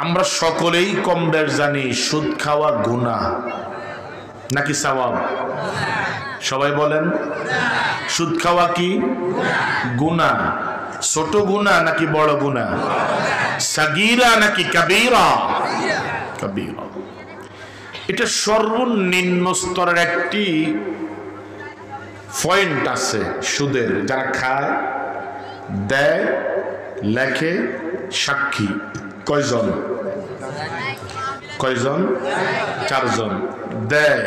আমরা সকলেই কম বেশ জানি সুদ খাওয়া গুনাহ নাকি সওয়াব? সবাই বলেন সুদ খাওয়া কি গুনাহ? ছোট গুনাহ নাকি বড় গুনাহ? সাগীরা নাকি কাবীরা? কাবীরা। এটা সর্বনিম্ন স্তরের একটি পয়েন্ট আছে সুদের। যারা খায়, দেয়, লেখে, সাক্ষী, কয়জন? কয়জন? চারজন। দেয়,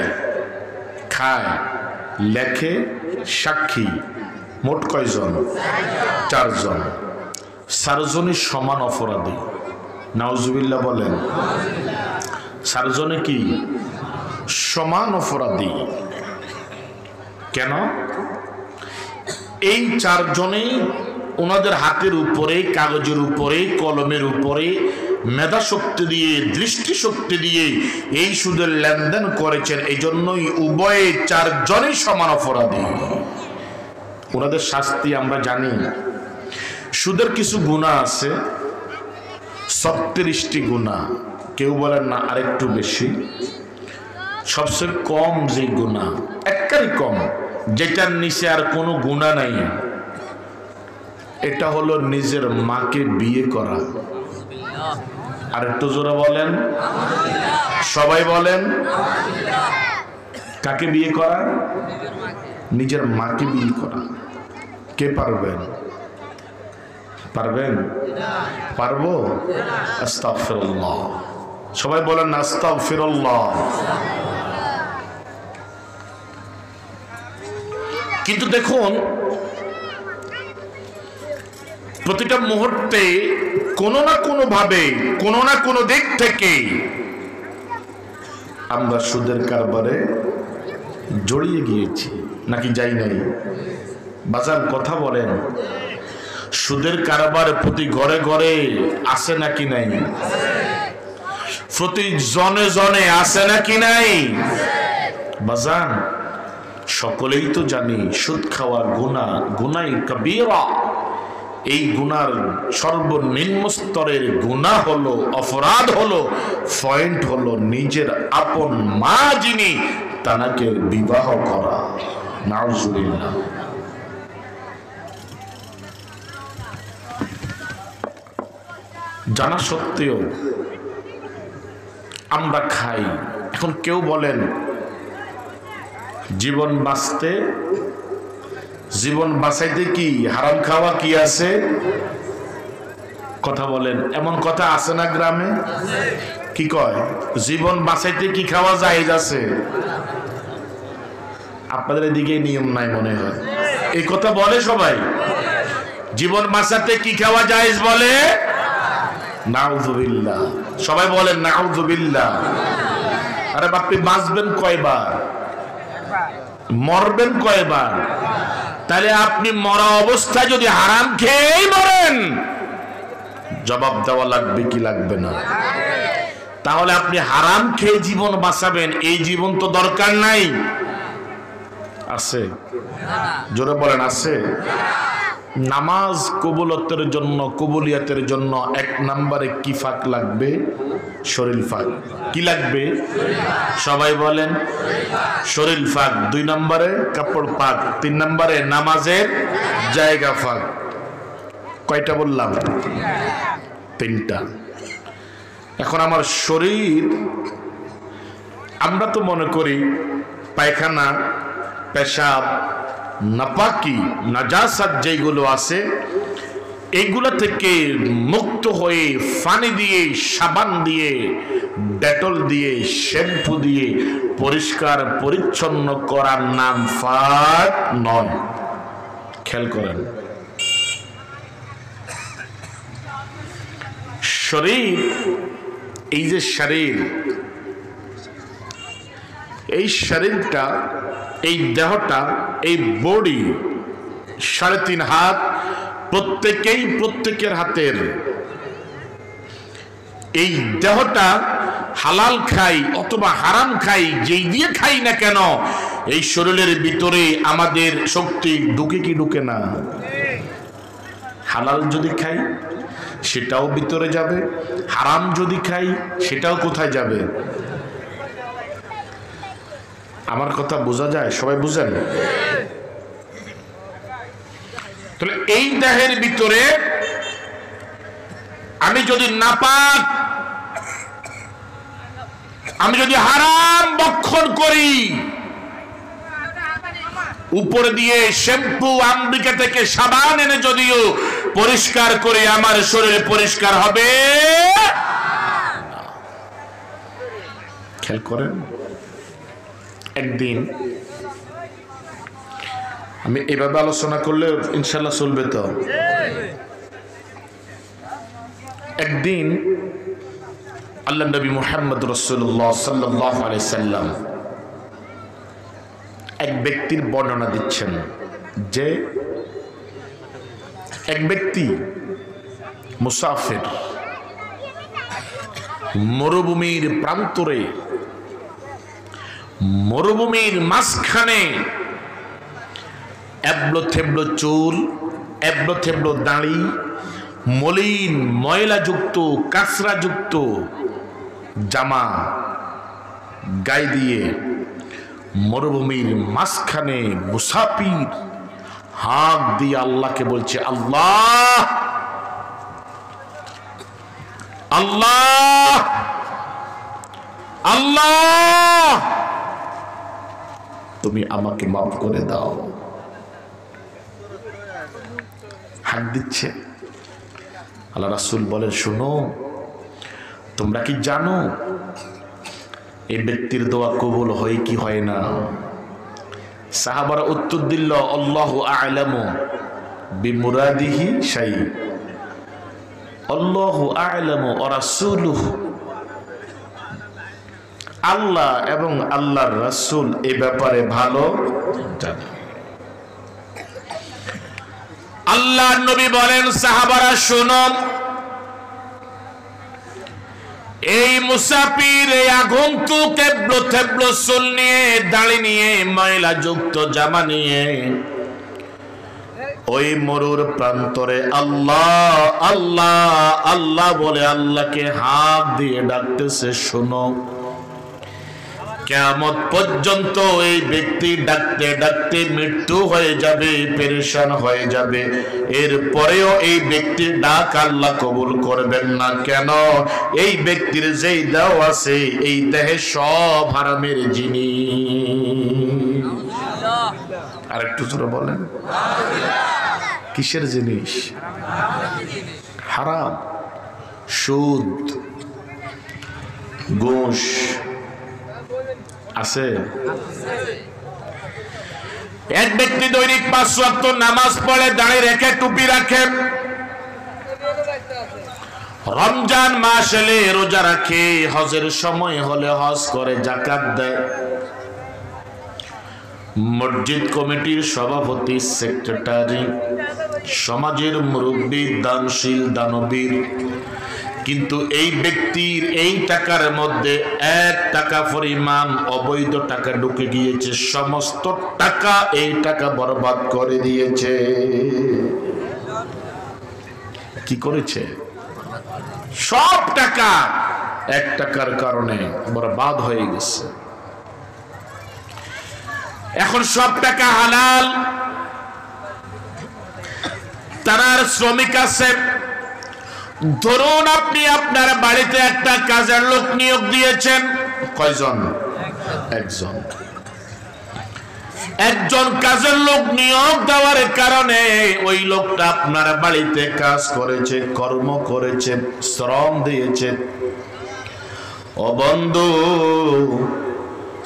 খায়, লেখে, সাক্ষী, মোট কয়জন? চারজন। চারজনই সমান অপরাধী। নাউজুবিল্লাহ বলেন। চারজনে কি সমান অপরাধী? কেন? এই চারজনেই ওনাদের হাতের উপরে, কাগজের উপরে, কলমের উপরে মেধা শক্তি দিয়ে, দৃষ্টি শক্তি দিয়ে এই সুদের লেনদেন করেছেন। এই জন্যই উভয়ে চারজনই সমান অপরাধী। ওনাদের শাস্তি আমরা জানি। সুদের কিছু গুনাহ আছে, 36টি গুনাহ। কেউ বলেন না আরেকটু বেশি। সবচেয়ে কম যে গুনাহ, একবারই কম, যেটার নিচে আর কোনো গুনাহ নাই, এটা হলো নিজের মাকে বিয়ে করা। আর একটু জোরে বলেন, সবাই বলেন। কাকে বিয়ে করা? নিজের মাকে বিয়ে করা। কে পারবেন? পারবেন? পারবো? আস্তাগফিরুল্লাহ। সবাই বলেন আস্তাগফিরুল্লাহ। কিন্তু দেখুন, প্রতিটা মুহূর্তে কোনো না কোনো ভাবে, কোনো না কোনো দিক থেকে আমরা সুদের কারবারে জড়িয়ে গিয়েছি, নাকি যাই নাই? বাজার কথা বলেন। সুদের কারবার প্রতি ঘরে ঘরে আছে নাকি নাই? প্রতি জনে জনে আছে নাকি নাই? বাজান সকলেই তো জানি সুদ খাওয়া গুনাহ, গুনাহ কাবীরা। এই গুনার সর্বনিম্ন স্তরের গুনাহ হলো, অপরাধ হলো, পয়েন্ট হলো নিজের আপন মা যিনি, তাকে বিবাহ করা। নাউজুবিল্লাহ। জানা সত্ত্বেও আমরা খাই। এখন কেউ বলেন জীবন বাঁচতে, জীবন বাঁচাইতে কি হারাম খাওয়া কি আছে? কথা বলেন। এমন কথা আছে না গ্রামে? কি কয়? জীবন বাঁচাইতে কি খাওয়া জায়েজ আছে? আপনাদের এদিকে নিয়ম নাই মনে হয়। এই কথা বলে সবাই। জীবন বাঁচাতে কি খাওয়া জায়েজ বলে? নাউযুবিল্লাহ। সবাই বলেন নাউযুবিল্লাহ। আরে বাপি, বাঁচবেন কয়বার? মরবেন কয়বার? তাহলে আপনি মরা অবস্থায় যদি হারাম খেয়েই মরেন, জবাব দেওয়া লাগবে কি লাগবে না? তাহলে আপনি হারাম খেয়ে জীবন বাঁচাবেন, এই জীবন তো দরকার নাই। আছে? জোরে বলেন আছে? নামাজ কবুলতের জন্য, কবুলিয়াতের জন্য 1 নম্বরে কি ফাঁক লাগবে? শরীর ফাঁক। কি লাগবে? সবাই বলেন শরীর ফাঁক। 2 নম্বরে কাপড় ফাঁক। 3 নম্বরে নামাজের জায়গা ফাঁক। কয়টা বললাম? 3টা। এখন আমার শরীর, আমরা তো মনে করি পায়খানা, পেশাব, নাপাকি, নাজাসাত যেগুলো আছে, এইগুলো থেকে মুক্ত হয়ে পানি দিয়ে, সাবান দিয়ে, ডেটল দিয়ে, শ্যাম্পু দিয়ে পরিষ্কার পরিচ্ছন্ন করার নাম ফাঁক নয়। খেয়াল করেন। শরীর, এই যে শরীর, এই শরীরটা, এই দেহটা, এই বডি, 3.5 হাত, প্রত্যেকেই প্রত্যেকের হাতের। এই দেহটা হালাল খাই অথবা হারাম খাই, যেই দিয়ে খাই না কেন, এই শরীরের ভিতরে আমাদের শক্তি ঢুকে কি ঢুকে না? হালাল যদি খাই, সেটাও ভিতরে যাবে, হারাম যদি খাই সেটাও কোথায় যাবে? আমার কথা বোঝা যায়? সবাই বুঝেন? তাহলে এই দেহের ভিতরে আমি যদি নাপাক, আমি যদি হারাম ভক্ষণ করি, উপর দিয়ে শ্যাম্পু আমেরিকা থেকে সাবান এনে যদিও পরিষ্কার করে আমার শরীর পরিষ্কার হবে? খেয়াল করেন, একদিন আমি এভাবে আলোচনা করলে ইনশাল্লাহ চলবে তো। একদিন আল্লাহ নবী মুহাম্মদ রাসূলুল্লাহ সাল্লাল্লাহু আলাইহি সাল্লাম এক ব্যক্তির বর্ণনা দিচ্ছেন যে এক ব্যক্তি মুসাফির মরুভূমির প্রান্তরে, মরুভূমির মাঝখানে এবলো থেবলো চুল, এবলো থেবলো দাড়ি, মলিন ময়লাযুক্ত কাঁচরাযুক্ত জামা গায়ে দিয়ে মরুভূমির মাঝখানে মুসাফির হাত দিয়ে আল্লাহকে বলছে, আল্লাহ আল্লাহ আল্লাহ, তুমি আমাকে মাফ করে দাও। হাত দিচ্ছে। আল্লাহ রাসূল বলে, শোনো, তোমরা কি জানো এই ব্যক্তির দোয়া কবুল হয় কি হয় না? সাহাবারা উত্তর দিল, আল্লাহু আ'লামু বিমুরাদিহি শাই, আল্লাহু আ'লামু ওয়া রাসূলুহু, আল্লাহ এবং আল্লাহর রাসূল এই ব্যাপারে ভালো জানে। আল্লাহর নবী বলেন, সাহাবারা শোনো, এই মুসাফির, এই আগন্তুক এবলো থেবলো চুল নিয়ে, দাড়ি নিয়ে, ময়লা যুক্ত জামা নিয়ে ওই মরুর প্রান্তরে আল্লাহ আল্লাহ আল্লাহ বলে আল্লাহকে হাত দিয়ে ডাকতেছে। শোনো, কিয়ামত পর্যন্ত এই ব্যক্তি ডাকতে ডাকতে মৃত্যু হয়ে যাবে, পেরেশান হয়ে যাবে, এরপরেও এই ব্যক্তির ডাক আল্লাহ কবুল করবেন না। কেন? এই ব্যক্তির যেই দেহ আছে, এই দেহে সব হারামের জিনিস। আর একটু জোরে বলেন, কিসের জিনিস? হারাম, সুদ, ঘুষ আছে। এক ব্যক্তি দৈনিক 5 ওয়াক্ত নামাজ পড়ে, দাঁড়িয়ে রেখে টুপি রাখে, রমজান মাস এলে রোজা রাখে, হজের সময় হলে হজ করে, যাকাত দেয়, মসজিদ কমিটির সভাপতি, সেক্রেটারি, সমাজের মুরব্বী, দানশীল, দানবীর। কিন্তু এই ব্যক্তির এই টাকার মধ্যে 1 টাকা পরিমাণ অবৈধ টাকা ঢুকে গিয়েছে, সমস্ত টাকা এই টাকা বরবাদ করে দিয়েছে। কি করেছে? সব টাকা 1 টাকার কারণে বরবাদ হয়ে গেছে। এখন সব টাকা হালাল, তার শ্রমিক আছে। ধরুন আপনি আপনার বাড়িতে একটা কাজের লোক নিয়োগ দিয়েছেন। কয়জন? একজন। একজন কাজের লোক নিয়োগ দেওয়ার কারণে ওই লোকটা আপনার বাড়িতে কাজ করেছে, কর্ম করেছে, শ্রম দিয়েছে। ও বন্ধু,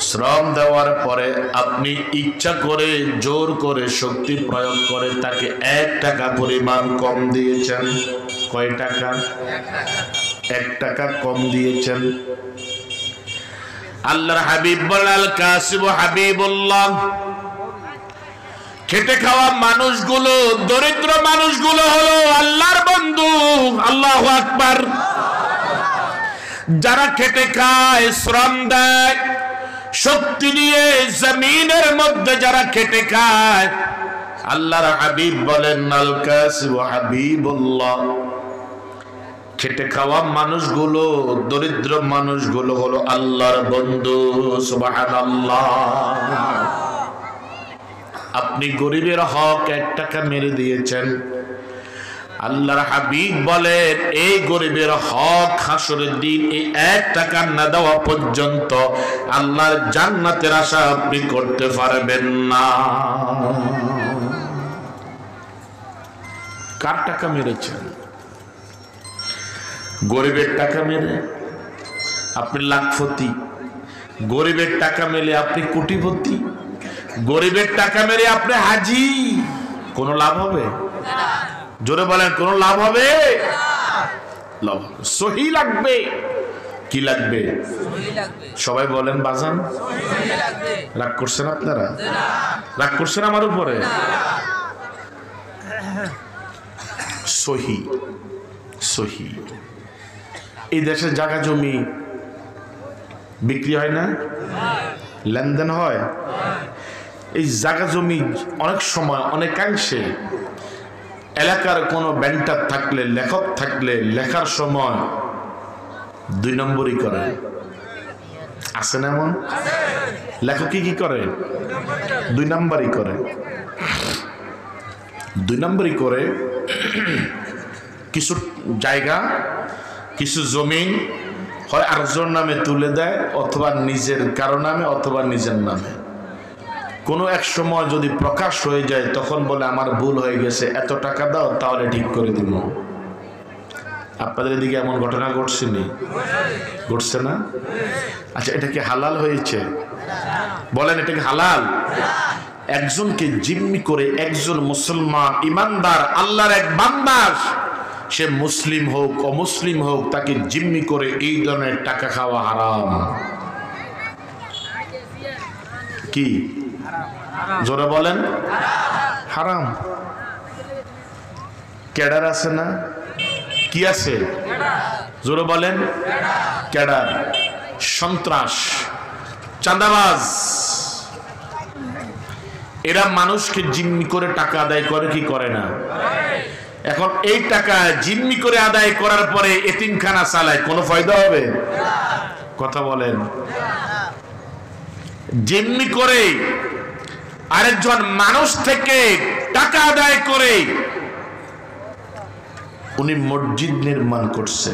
শ্রম দেওয়ার পরে আপনি ইচ্ছা করে, জোর করে, শক্তি প্রয়োগ করে তাকে 1 টাকা পরিমাণ কম দিয়েছেন। কয় টাকা? 1 টাকা কম দিয়েছেন। আল্লাহর হাবিব বলেন, কাসিব হাবিবুল্লাহ, খেটে খাওয়া মানুষগুলো, দরিদ্র মানুষগুলো হলো আল্লাহর বন্ধু। আল্লাহু আকবার। যারা খেটে খায়, শ্রম দেয়, শক্তি দিয়ে জমিনের মধ্যে যারা খেটে খায়, আল্লাহর হাবিব বলেন, আল কাসিব হাবিবুল্লাহ, খেটে খাওয়া মানুষগুলো, দরিদ্র মানুষগুলো হলো আল্লাহর বন্ধু। সুবহানাল্লাহ। আপনি গরিবের হক 1 টাকা মেরে দিয়েছেন, আল্লাহর হাবিব বলেন এই গরিবের হক হাসরের দিন এই 1 টাকা না দেওয়া পর্যন্ত আল্লাহর জান্নাতের আশা আপনি করতে পারবেন না। কার টাকা মেরেছেন? গরিবের টাকা মেরে আপনি লাখপতি, গরিবের টাকা মেরে আপনি কোটিপতি, গরিবের টাকা মেরে আপনি হাজি। কোনো লাভ হবে? জোরে বলেন, কোনো লাভ হবে? লাভ হবে। সহি লাগবে। কি লাগবে? সবাই বলেন বাজান। রাগ করছেন আপনারা? রাগ করছেন আমার উপরে? সহি সহি। এই দেশে জায়গা জমি বিক্রি হয় না? লেনদেন হয়? এই জায়গা জমি অনেক সময় অনেকাংশে এলাকার কোনো ব্যান্টার থাকলে, লেখক থাকলে লেখার সময় 2 নম্বরই করে। আছে না এমন? লেখকই কি করে? 2 নম্বরই করে। 2 নম্বরই করে। কিছু জায়গা, কিছু জমিন হয় আরেকজনের নামে তুলে দেয়, অথবা নিজের কারো নামে, অথবা নিজের নামে। কোনো এক সময় যদি প্রকাশ হয়ে যায় তখন বলে আমার ভুল হয়ে গেছে, এত টাকা দাও তাহলে ঠিক করে দিব। আপনাদের এদিকে এমন ঘটনা ঘটছে নি? ঘটছে না? আচ্ছা, এটা কি হালাল হয়েছে? বলেন, এটা কি হালাল? একজনকে জিম্মি করে একজন মুসলমান ইমানদার আল্লাহর এক বান্দা, সে মুসলিম হোক অমুসলিম হোক, তাকে জিম্মি করে এই ধরনের টাকা খাওয়া হারাম। কি? জোরে বলেন, হারাম। ক্যাডার আছে না? কি আছে? জোরে বলেন, ক্যাডার, সন্ত্রাস, চাঁদাবাজ, এরা মানুষকে জিম্মি করে টাকা আদায় করে কি করে না? এখন এই টাকা জিম্মি করে আদায় করার পরে এতিমখানা চালায়, কোনো ফায়দা হবে? কথা বলেন। জিম্মি করে আরেকজন মানুষ থেকে টাকা আদায় করে উনি মসজিদ নির্মাণ করছে,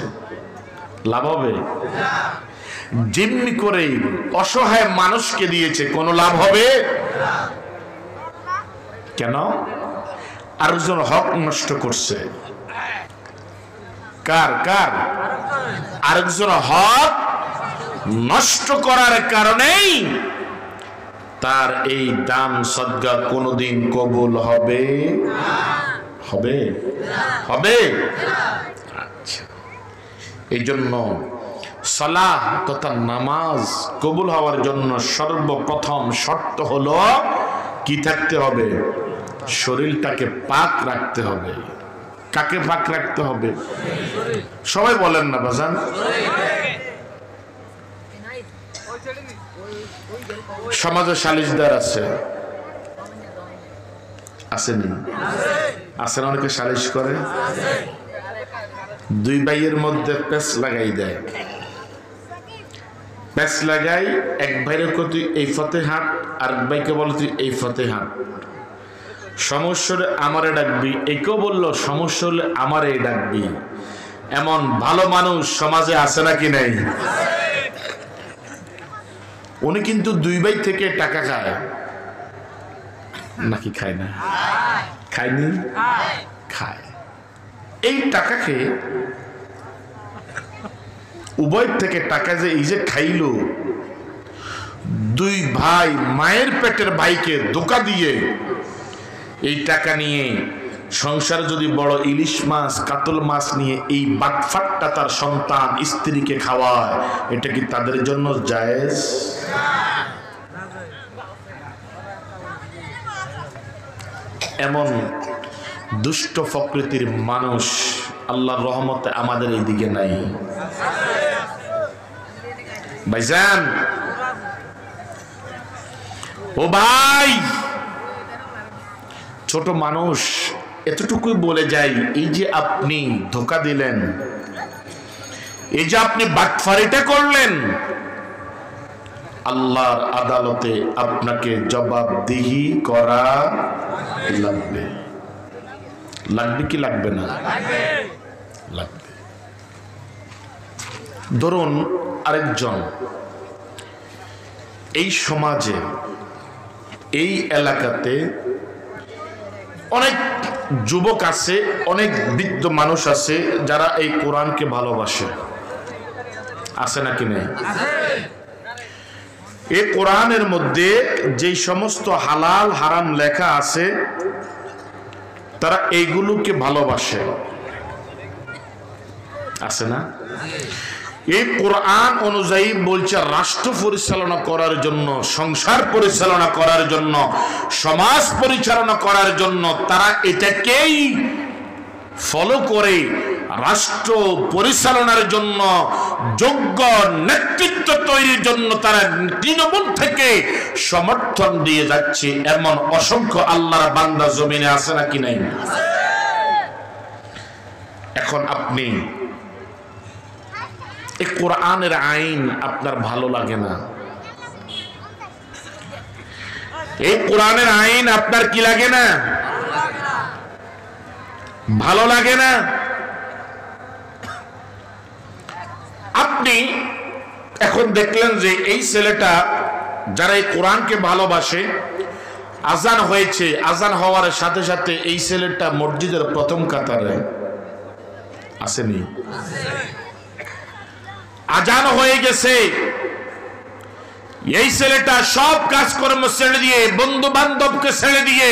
লাভ হবে? জিম্মি করে অসহায় মানুষকে দিয়েছে, কোনো লাভ হবে? কেন? আরেকজন হক নষ্ট করছে। কার? কার? আরেকজন হক নষ্ট করার কারণেই তার এই দান সদকা কোনদিন কবুল হবে? হবে? হবে? আচ্ছা, এই জন্য সালাহ তথা নামাজ কবুল হওয়ার জন্য সর্বপ্রথম শর্ত হলো কি থাকতে হবে? শরীরটাকে পাক রাখতে হবে। কাকে পাক রাখতে হবে? সবাই বলেন না বাজান। সমাজে সালিশদার আছে, আসেনি? আছে না? অনেকে সালিশ করে। 2 ভাইয়ের মধ্যে পেঁচ লাগাই দেয়। পেঁচ লাগাই, এক ভাইয়ের তুই এই ফতে হাঁট, আর ভাইকে বল তুই এই ফতে হাঁট। সমস্যা হলে আমারে ডাকবি, একেও বললো সমস্যা হলে আমারে ডাকবি। এমন ভালো মানুষ সমাজে আছে নাকি নাই? উনি কিন্তু 2 ভাই থেকে টাকা খায় নাকি খায় না? খায়নি? খায়। এই টাকাকে উভয় থেকে টাকা যে এই যে খাইল, 2 ভাই মায়ের পেটের ভাইকে ধোঁকা দিয়ে এই টাকা নিয়ে সংসার যদি বড় ইলিশ মাছ কাতল মাছ নিয়ে এই বাটফাটটা তার সন্তান স্ত্রীকে খাওয়ায়, এটা কি তাদের জন্য জায়েজ? এমন দুষ্ট প্রকৃতির মানুষ আল্লাহর রহমতে আমাদের এই দিকে নাই। ভাইজান, ও ভাই, ছোট মানুষ এতটুকুই বলে যাই, এই যে আপনি ধোঁকা দিলেন, এই যে আপনি বাটফারিটা করলেন, আল্লাহর আদালতে আপনাকে জবাবদিহি করা লাগবে। লাগবে কি লাগবে না? লাগবে। ধরুন আরেকজন এই সমাজে, এই এলাকাতে অনেক যুবক আছে, অনেক বৃদ্ধ মানুষ আছে যারা এই কোরআনকে ভালোবাসে, আছে নাকি নেই? এই কোরআনের মধ্যে যেই সমস্ত হালাল হারাম লেখা আছে তারা এইগুলোকে ভালোবাসে, আছে না? এই কোরআন অনুযায়ী বলছে রাষ্ট্র পরিচালনা করার জন্য, সংসার পরিচালনা করার জন্য, সমাজ পরিচালনা করার জন্য তারা এটাকেই ফলো করে রাষ্ট্র পরিচালনার জন্য যোগ্য নেতৃত্ব তৈরির জন্য তারা তৃণমূল থেকে সমর্থন দিয়ে যাচ্ছে। এমন অসংখ্য আল্লাহর বান্দা জমিনে আছে নাকি নাই? এখন আপনি এই কোরআনের আইন আপনার ভালো লাগে না, এই কোরআনের আইন আপনার কি লাগে না? ভালো লাগে না। আপনি এখন দেখলেন যে এই ছেলেটা যারা এই কোরআনকে ভালোবাসে, আজান হয়েছে, আজান হওয়ার সাথে সাথে এই ছেলেটা মসজিদের প্রথম কাতারে আসেনি, আজান হয়ে গেছে, এই ছেলেটা সব কাজকর্ম ছেড়ে দিয়ে, বন্ধু বান্ধবকে ছেড়ে দিয়ে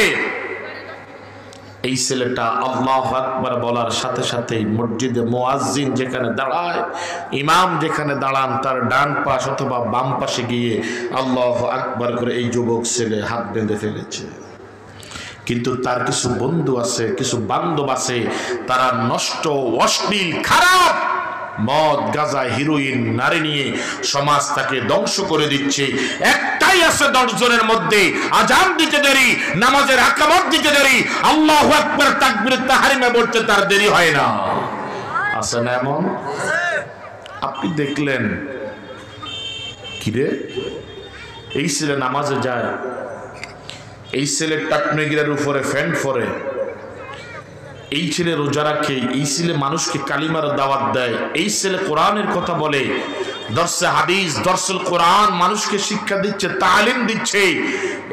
এই ছেলেটা আল্লাহু আকবার বলার সাথে সাথে মসজিদে মুয়াজ্জিন যেখানে দাঁড়ায়, ইমাম যেখানে দাঁড়ান তার ডান পাশ অথবা বাম পাশে গিয়ে আল্লাহু আকবার করে এই যুবক ছেলে হাত বেঁধে ফেলেছে। কিন্তু তার কিছু বন্ধু আছে, কিছু বান্ধব আছে, তারা নষ্ট, অশ্লীল, খারাপ মদ, গাঁজা, হিরোইন, নারী নিয়ে সমাজ তাকে ধ্বংস করে দিচ্ছে। একটাই আছে 10 জনের মধ্যে, আজান দিতে দেরি, নামাজের আকামত দিতে দেরি, আল্লাহু আকবার তাকবীর তাহরিমে বলতে তার দেরি হয় না, আছে না এমন? আপনি দেখলেন কিরে এই ছেলে নামাজে যায়, এই ছেলে টাকমেগিরের উপরে ফ্যান পরে, এই ছেলে রোজা রাখে, এই ছেলে মানুষকে কালিমার দাওয়াত দেয়, এই ছেলে কোরআনের কথা বলে, দর্শে হাদিস, দর্শুল কোরআন মানুষকে শিক্ষা দিচ্ছে, তালিম দিচ্ছে।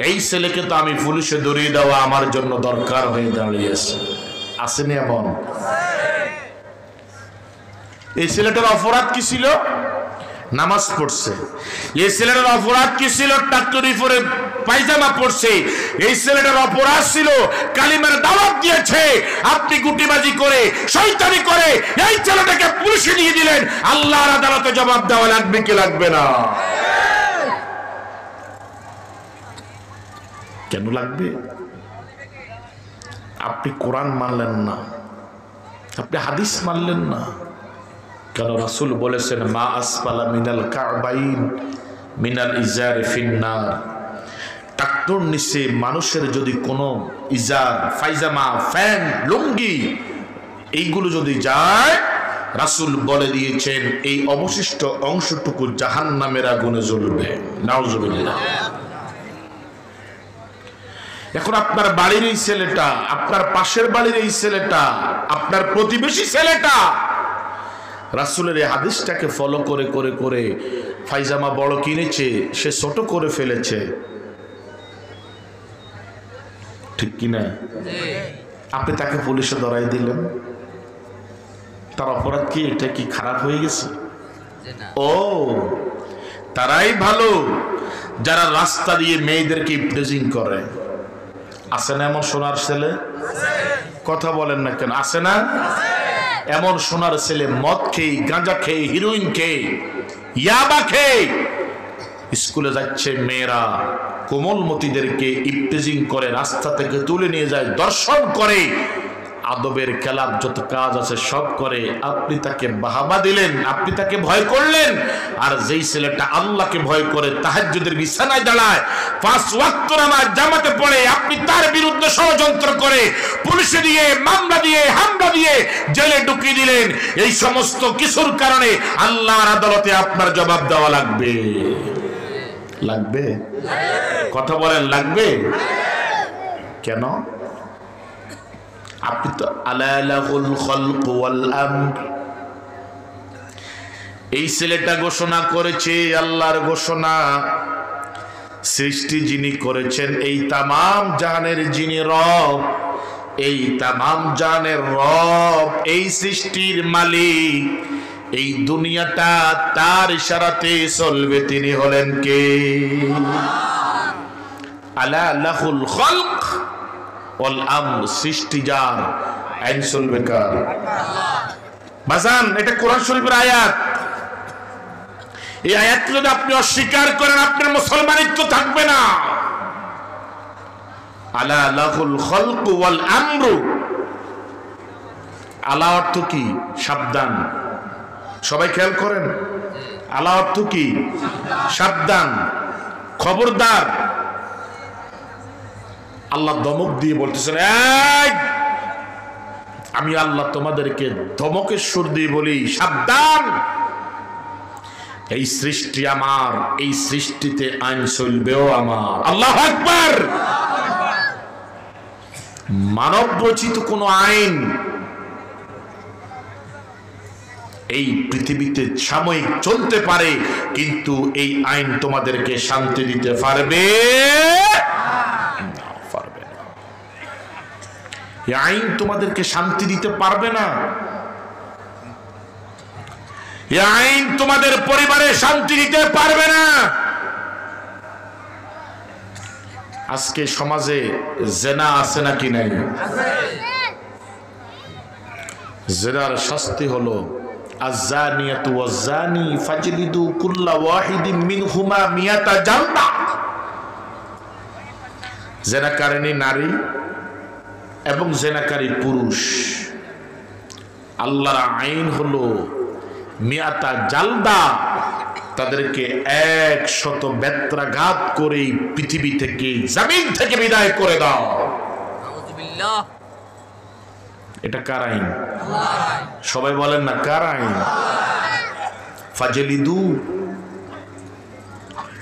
এই ছেলেকে তো আমি পুলিশে ধরিয়ে দেওয়া আমার জন্য দরকার হয়ে দাঁড়িয়েছে, আসেনি এমন? এই ছেলেটার অপরাধ কি ছিল? নামাজ পড়ছে। এই ছেলেটার অপরাধ কি ছিল? টাকটুরি পরে পায়জামা পড়ছে। এই ছেলেটার অপরাধ ছিল কালিমার দাওয়াত দিয়েছে। আপনি গুটিবাজি করে, শয়তানি করে এই ছেলেটাকে পুলিশে দিয়ে দিলেন, আল্লাহর আদালতে জবাব দেওয়া লাগবে কি লাগবে না? কেন লাগবে? আপনি কোরআন মানলেন না, আপনি হাদিস মানলেন না। কেন? রাসূল বলেছেন মা আসফালা মিনাল কাবাইন মিনাল ইজার ফিন্নার। টাকটোর নিচে মানুষের যদি কোনো ইজার, ফাইজামা, ফ্যান, লুঙ্গি এইগুলো যদি যায়, রাসূল বলে দিয়েছেন এই অবশিষ্ট অংশটুকু জাহান্নামের আগুনে জ্বলবে। নাউজুবিল্লাহ। এখন আপনার বাড়ির এই ছেলেটা, আপনার পাশের বাড়ির এই ছেলেটা, আপনার প্রতিবেশী ছেলেটা রাসূলের এই হাদিসটাকে ফলো করে করে করে ফাইজামা বড় কিনেছে, সে ছোট করে ফেলেছে, ঠিক কিনা? আপনি তাকে পুলিশে ধরাই দিলেন, তার অপরাধ কি? এটা কি খারাপ হয়ে গেছে? ও, তারাই ভালো যারা রাস্তা দিয়ে মেয়েদেরকে ইপটিজিং করে। আছে না এমন সোনার ছেলে? কথা বলেন না কেন? আছে না এমন সোনার ছেলে? মদ খেয়ে, গাঁজা খেয়ে, হিরোইন খেয়ে, ইয়াবা খেয়ে স্কুলে যাচ্ছে মেয়েরা, কোমলমতিদেরকে ইপটিজিং করে, রাস্তা থেকে তুলে নিয়ে যায়, দর্শন করে, আদবের খেলাপ যত কাজ আছে সব করে, আপনি তাকে বাহাবা দিলেন, আপনি তাকে ভয় করলেন। আর যেই ছেলেটা আল্লাহকে ভয় করে তাহাজ্জুদের বিছানায় দাঁড়ায়, 5 ওয়াক্ত নামাজ জামাতে পড়ে, আপনি তার বিরুদ্ধে ষড়যন্ত্র করে পুলিশে দিয়ে, মামলা দিয়ে, হামলা দিয়ে জেলে ঢুকিয়ে দিলেন। এই সমস্ত কিছুর কারণে আল্লাহর আদালতে আপনার জবাব দেওয়া লাগবে। লাগবে? কথা বলেন, লাগবে? কেন? আপনি তো আলালাহুল খালক ওয়াল আমর, এই ছেলেটা ঘোষণা করেছে, আল্লাহর ঘোষণা, সৃষ্টি যিনি করেছেন, এই তামাম জাহানের যিনি রব, এই তামাম জাহানের রব, এই সৃষ্টির মালিক, এই দুনিয়াটা তার ইশারাতে চলবে, তিনি হলেন কে? আলালাহুল খালক ওয়াল আমর, সৃষ্টি যার, আইন চলবে কার? বাজান, এটা কোরআন শরীফের আয়াত। এই আয়াতকে যদি আপনি অস্বীকার করেন, আপনার মুসলমানিত্ব থাকবে না। আলালাহুল খালক ওয়াল আমর, আলা অর্থ কি? সাবধান। সবাই খেয়াল করেন, আলা অর্থ কি? সাবধান, খবরদার। আল্লাহ ধমক দিয়ে বলতেছেন, আমি আল্লাহ তোমাদেরকে ধমকের সুর দিয়ে বলি, সাবধান, এই সৃষ্টি আমার, এই সৃষ্টিতে আইন চলবেও আমার। আল্লাহু আকবার। মানব রচিত কোন আইন এই পৃথিবীতে সাময়িক চলতে পারে, কিন্তু এই আইন তোমাদেরকে শান্তি দিতে পারবে না, পারবে না। এই আইন তোমাদেরকে শান্তি দিতে পারবে না। এই আইন তোমাদের পরিবারে শান্তি দিতে পারবে না। আজকে সমাজে জেনা আছে নাকি নাই? জেনার শাস্তি হলো আয-যানিয়াতু ওয়াজ-যানি ফাজলিদু কুল্লা ওয়াহিদিন মিনহুমা মিয়াতা জালদা। জেনাকারিনী নারী এবং জেনাকারী পুরুষ, আল্লাহর আইন হলো মিয়াতা জালদা, তাদেরকে 100 বেত্রাঘাত করে পৃথিবী থেকে, জমিন থেকে বিদায় করে দাও। নাউযুবিল্লাহ। এটা কার আইন? সবাই বলেন না, কার আইন? ফাজলিদু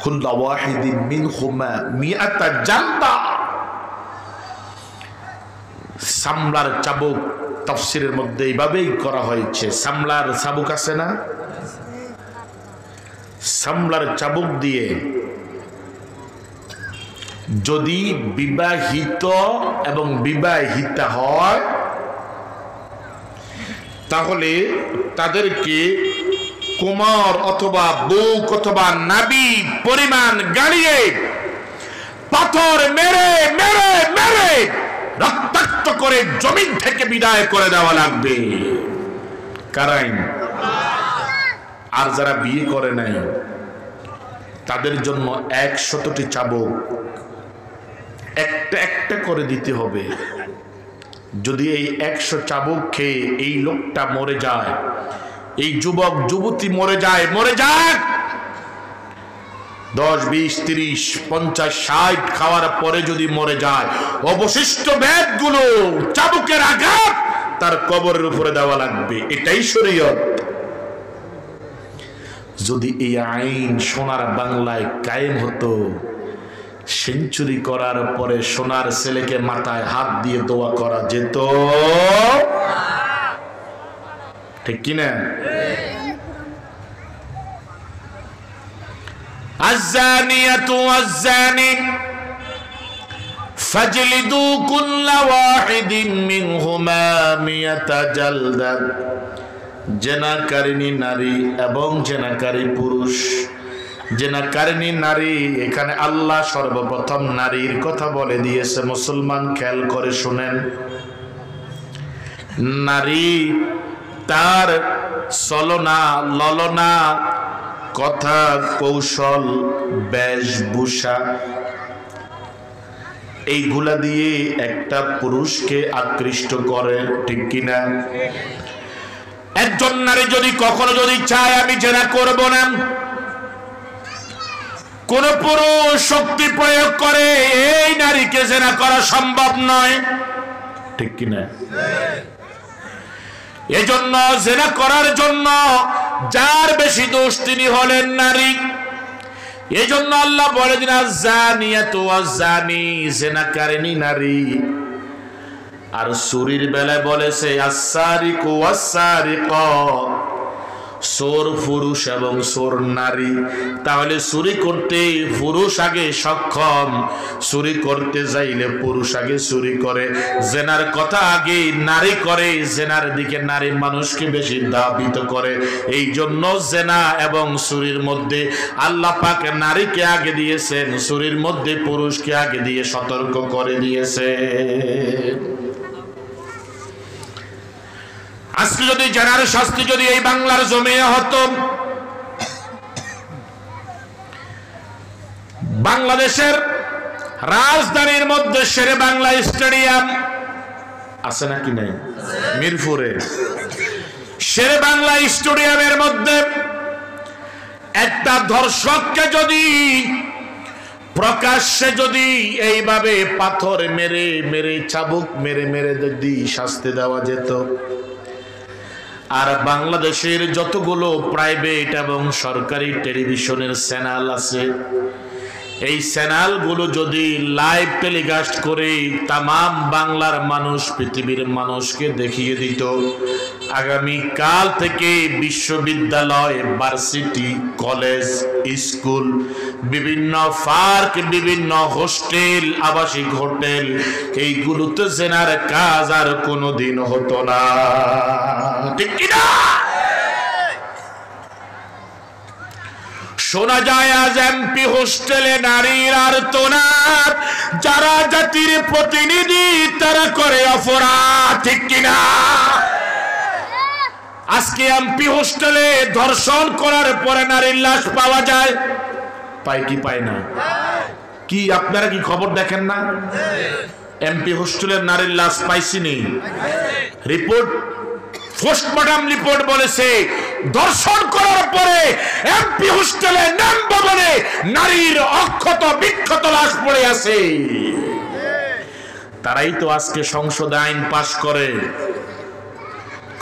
কুল্লা ওয়াহিদিন মিনহুমা মিয়াতা জালদা। সামলার চাবুক তাফসীরের মধ্যে এইভাবেই করা হয়েছে। সামলার চাবুক আছে না? সামলার চাবুক দিয়ে যদি বিবাহিত এবং বিবাহিতা হয়, তাহলে তাদেরকে কোমর অথবা বুক অথবা নাভি পরিমাণ গাড়িয়ে পাথর মেরে মেরে মেরে রক্তাক্ত করে জমিন থেকে বিদায় করে দেওয়া লাগবে। কার আইন? আর যারা বিয়ে করে নাই তাদের জন্য 100টি চাবুক একটা একটা করে দিতে হবে। যদি এই 100 চাবুক খেয়ে এই লোকটা মরে যায়, এই যুবক যুবতী মরে যায়, মরে যাক, 10, 20, 30, 50, 60 খাওয়ার পরে যদি মরে যায়, অবশিষ্ট বেদগুলো চাবুকের আঘাত তার কবরের উপরে দেওয়া লাগবে। এটাই শরীয়ত। যদি এই আইন সোনার বাংলায় কায়েম হতো, সেঞ্চুরি করার পরে সোনার ছেলেকে মাথায় হাত দিয়ে দোয়া করা যেত, ঠিক কিনা? আয-যানিয়াতু ওয়াজ-যানি ফাজলিদু কুল্লা ওয়াহিদিন মিনহুমা মিয়াতা জালদা। জেনাকারিনী নারী এবং জেনাকারী পুরুষ। জেনাকারিনী নারী, এখানে আল্লাহ সর্বপ্রথম নারীর কথা বলে দিয়েছে। মুসলমান খেয়াল করে শুনেন, নারী তার চলনা ললনা, কথা কৌশল, বেশভূষা, এইগুলা দিয়ে একটা পুরুষকে আকৃষ্ট করে, ঠিক কিনা? একজন নারী যদি কখনো যদি চায় আমি জেনা করব না, কোন পুরুষ শক্তি প্রয়োগ করে এই নারীকে জেনা করা সম্ভব নয়, ঠিক কিনা? এজন্য জেনা করার জন্য যার বেশি দোষ তিনি হলেন নারী। এজন্য আল্লাহ বলে দিন আয-যানিয়াতু ওয়াজ-যানি, জেনাকারিনী নারী। আর চুরির বেলায় বলেছে আস-সারিকু ওয়াস-সারিকা, চোর পুরুষ এবং চোর নারী। তাহলে চুরি করতে পুরুষ আগে সক্ষম, চুরি করতে যাইলে পুরুষ আগে চুরি করে। জেনার কথা আগে নারী করে, জেনার দিকে নারী মানুষকে বেশি ধাবিত করে। এই জন্য জেনা এবং চুরির মধ্যে আল্লাহ পাক নারীকে আগে দিয়েছেন, চুরির মধ্যে পুরুষকে আগে দিয়ে সতর্ক করে দিয়েছে। আজকে যদি জেনার শাস্তি যদি এই বাংলার জমিনে হতো, বাংলাদেশের রাজধানীর মধ্যে শেরে বাংলা স্টেডিয়াম আছে নাকি নাই? মিরপুরে শেরে বাংলা স্টেডিয়ামের মধ্যে একটা ধর্ষককে যদি প্রকাশ্যে যদি এইভাবে পাথর মেরে মেরে চাবুক মেরে মেরে যদি শাস্তি দেওয়া যেত, আর বাংলাদেশের যতগুলো প্রাইভেট এবং সরকারি টেলিভিশনের চ্যানেল আছে, এই চ্যানেলগুলো যদি লাইভ টেলিকাস্ট করে তামাম বাংলার মানুষ, পৃথিবীর মানুষকে দেখিয়ে দিত আগামী কাল থেকে বিশ্ববিদ্যালয়, ভার্সিটি, কলেজ, স্কুল, বিভিন্ন পার্ক, বিভিন্ন হোস্টেল, আবাসিক হোটেল, এইগুলোতে জেনার কাজ আর কোনোদিন হতো না, ঠিক কিনা? শোনা যায় আজ এমপি হোস্টেলে নারীর আর্তনাদ, যারা জাতির প্রতিনিধি তারা করে অপরাধ, ঠিক কিনা? আজকে এমপি হোস্টেলে ধর্ষণ করার পরে নারীর লাশ পাওয়া যায়, পায় কি পায় না? কি আপনারা কি খবর দেখেন না? এমপি হোস্টেলের নারীর লাশ পাইছিনি, রিপোর্ট পোস্টমর্টম রিপোর্ট বলেছে ধর্ষণ করার পরে এমপি হোস্টেলে নাম ভবনে নারীর অক্ষত বিক্ষত লাশ পড়ে আছে। তারাই তো আজকে সংসদে আইন পাশ করে,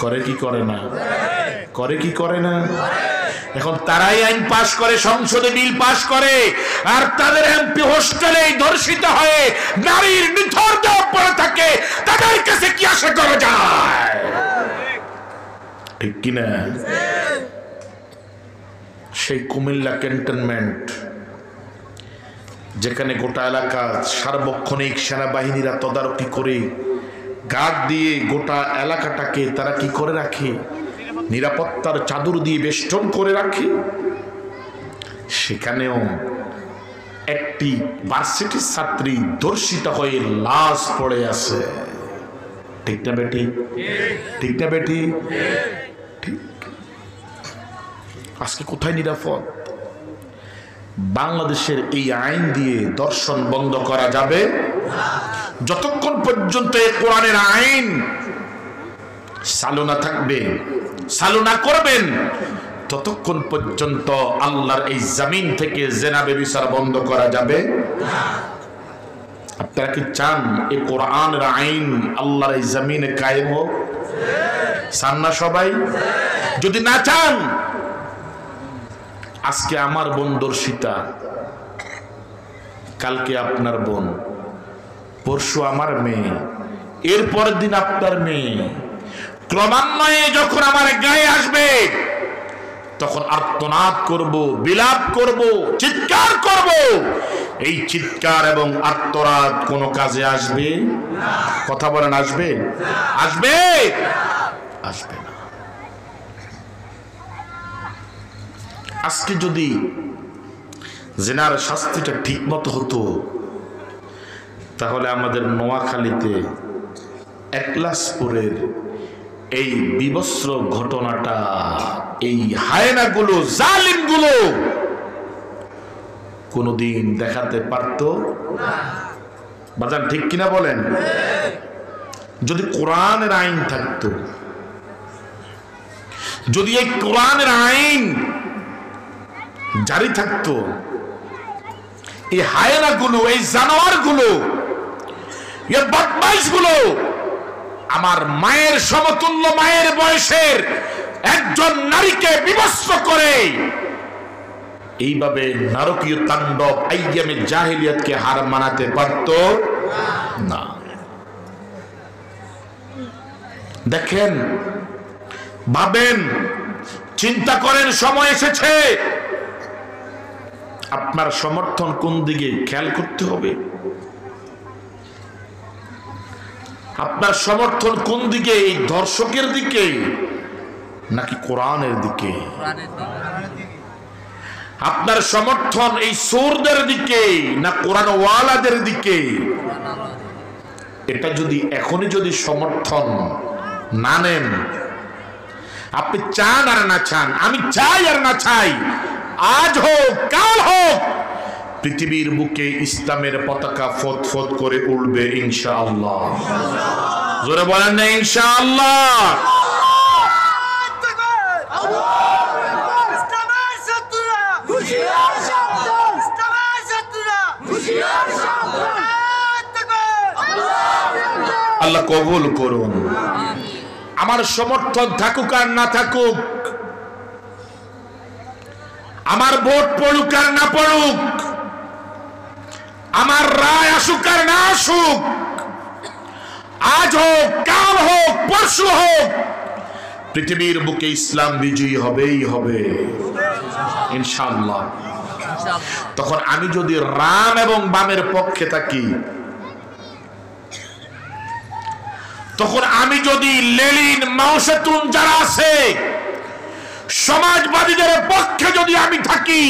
করে কি করে না? করে কি করে না? এখন তারাই আইন পাশ করে, সংসদে বিল পাশ করে, আর তাদের এমপি হোস্টেলে ধর্ষিত হয়ে নারীর নিথর দেহ পড়ে থাকে, তাদের কাছে কি আশা করা যায়? ঠিক কিনা? সেই কুমিল্লা ক্যান্টনমেন্ট, যেখানে গোটা এলাকা সার্বক্ষণিক সেনাবাহিনীরা তদারকি করে গার্ড দিয়ে গোটা এলাকাটাকে তারা কি করে রাখে? নিরাপত্তার চাদর দিয়ে বেষ্টন করে রাখে। সেখানেও একটি ভার্সিটির ছাত্রী ধর্ষিত হয়ে লাশ পড়ে আছে, ঠিক না বেটি? ঠিক না বেটি? ঠিক। আজকে কোথায় নিরাপদ? বাংলাদেশের এই আইন দিয়ে ধর্ষণ বন্ধ করা যাবে যতক্ষণ পর্যন্ত এই কোরআনের আইন চালু না থাকবে, চালু না করবেন, ততক্ষণ পর্যন্ত আল্লাহর এই জমিন থেকে জেনা ব্যভিচার বন্ধ করা যাবে। আপনারা কি চান এই কোরআনের আইন আল্লাহর এই জমিনে কায়েম হোক? চান না সবাই? যদি না চান, আজকে আমার বোন ধর্ষিতা, কালকে আপনার বোন, পরশু আমার মেয়ে, এরপরের দিন আপনার মেয়ে, ক্রমান্বয়ে যখন আমার গায়ে আসবে তখন আর্তনাদ করব, বিলাপ করব, চিৎকার করব। এই চিৎকার এবং আর্তনাদ কোনো কাজে আসবে? কথা বলেন, আসবে? আসবে? আসবে না। আজকে যদি জেনার শাস্তিটা ঠিক মতো হতো, তাহলে আমাদের নোয়াখালীতে একলাসপুরের এই বিবস্ত্র ঘটনাটা, এই হায়নাগুলো, জালিমগুলো কোনদিন দেখাতে পারত বাজান ঠিক কিনা বলেন? যদি কোরআনের আইন থাকতো, যদি এই কোরআনের আইন জারি থাকতো, এই হায়না গুলো, এই জানোয়ার গুলো, এই বদমাইশ গুলো আমার মায়ের সমতুল্য, মায়ের বয়সের একজন নারীকে বিভস্ম করে এইভাবে নারকীয় তাণ্ডব আইয়ামে জাহেলিয়াতকে হার মানাতে পারত না। দেখেন, ভাবেন, চিন্তা করেন, সময় এসেছে আপনার সমর্থন কোন দিকে খেয়াল করতে হবে। আপনার সমর্থন কোন দিকে? এই দর্শকের দিকে নাকি কোরআনের দিকে? আপনার সমর্থন এই সুরদের দিকে না কোরআন ওয়ালাদের দিকে? এটা যদি এখনই যদি সমর্থন না নেন, আপনি চান আর না চান, আমি চাই আর না চাই, আজ হোক কাল হোক, পৃথিবীর বুকে ইসলামের পতাকা ফতফত করে উঠবে ইনশাআল্লাহ। জোরে বলেন না ইনশাআল্লাহ? আল্লাহ কবুল করুন। আমার সমর্থন থাকুক আর না থাকুক, আমার ভোট পড়ুক আর না পড়ুক, আমার রায় আসুক আর না আসুক, আজ হোক কাল হোক পরশু হোক, পৃথিবীর বুকে ইসলাম বিজয়ী হবেই হবে ইনশাআল্লাহ। তখন আমি যদি রাম এবং বামের পক্ষে থাকি, তখন আমি যদি লেলিন মাওসেতুন যারা আছে সমাজবাদীদের পক্ষে যদি আমি থাকি,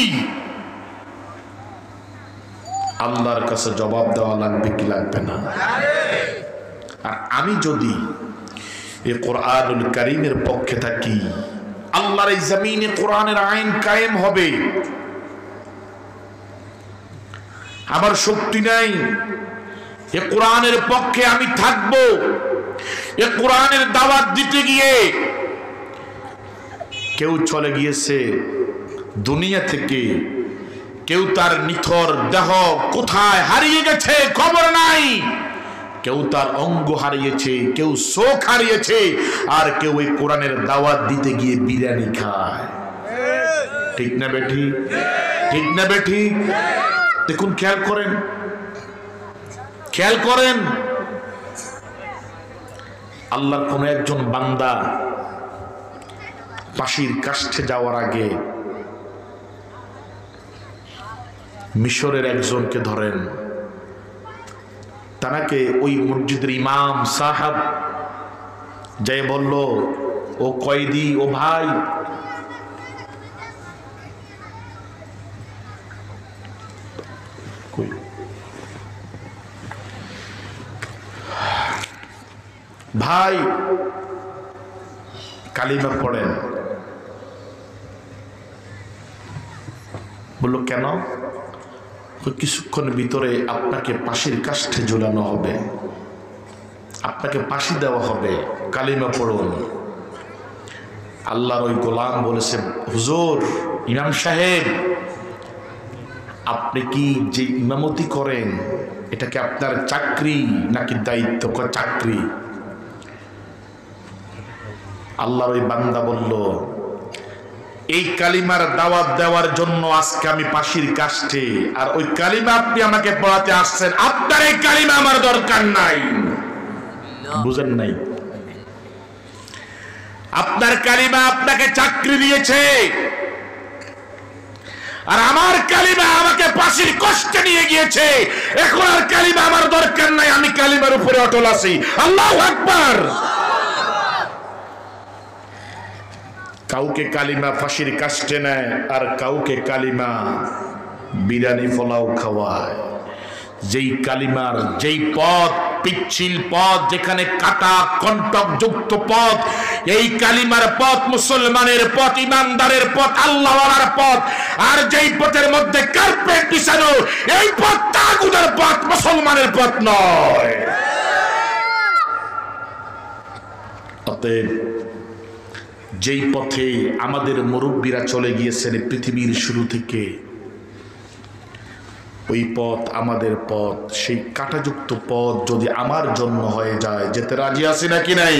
আল্লাহর কাছে জবাব দেওয়া লাগবে কি লাগবে না? আর আমি যদি এই কোরআনুল কারীমের পক্ষে থাকি, আল্লাহর এই জমিনে কোরআনের আইন কায়েম হবে। আমার শক্তি নাই, এ কোরআনের পক্ষে আমি থাকবো। এ কোরআনের দাওয়াত দিতে গিয়ে কেউ চলে গিয়েছে দুনিয়া থেকে, কেউ তার নিথর দেহ কোথায় হারিয়ে গেছে খবর নাই, কেউ তার অঙ্গ হারিয়েছে, কেউ চোখ হারিয়েছে, আর কেউ এই কোরআনের দাওয়াত দিতে গিয়ে বিরিয়ানি খায়। ঠিক না বেঠি? ঠিক না বেঠি? দেখুন, খেয়াল করেন, খেয়াল করেন, আল্লাহর কোন একজন বান্দা ফাঁসির কাষ্ঠে যাওয়ার আগে মিশরের একজনকে ধরেন, তাকে ওই মসজিদের ইমাম সাহেব যাই বলল, ও কয়েদি, ও ভাই, ভাই কালিমা পড়েন। বলল কেন? কিছুক্ষণের ভিতরে আপনাকে ফাঁসির কাষ্ঠে ঝুলানো হবে, আপনাকে ফাঁসি দেওয়া হবে, কালিমা পড়ুন। আল্লাহর ওই গোলাম বলেছে, হুজুর, ইমাম সাহেব, আপনি কি যে ইমামতি করেন এটা কি আপনার চাকরি নাকি দায়িত্ব? চাকরি। আল্লাহর ওই বান্দা বলল, এই কালিমার দাওয়াত দেওয়ার জন্য আজকে আমি ফাঁসির কাষ্ঠে, আর ওই কালিমা আপনি আমাকে পড়াতে আসছেন, আপনার এই কালিমা আমার দরকার নাই। বুঝেন নাই? আপনার কালিমা আপনাকে চাকরি দিয়েছে, আর আমার কালিমা আমাকে ফাঁসির কষ্টে নিয়ে গিয়েছে। এখন আর কালিমা আমার দরকার নাই, আমি কালিমার উপরে অটল আছি। আল্লাহু আকবার। কাউকে কালিমা ফাঁসির কাষ্টে নেয়, আর কাউকে কালিমা বিরিয়ানি পোলাও খাওয়ায়। যেই কালিমার যেই পথ পিচ্ছিল পথ, যেখানে কাটা কণ্টকযুক্ত পথ। এই কালিমার পথ মুসলমানের পথ, ইমানদারের পথ, আল্লাহওয়ালার পথ। আর যেই পথের মধ্যে কার্পেট বিছানো, এই পথ তাগুতের পথ, মুসলমানের পথ নয়। অতএব যেই পথে আমাদের মুরব্বীরা চলে গিয়েছেন পৃথিবীর শুরু থেকে, ওই পথ আমাদের পথ। সেই কাঁটাযুক্ত পথ যদি আমার জন্য হয়ে যায়, যেতে রাজি আছি নাকি নাই?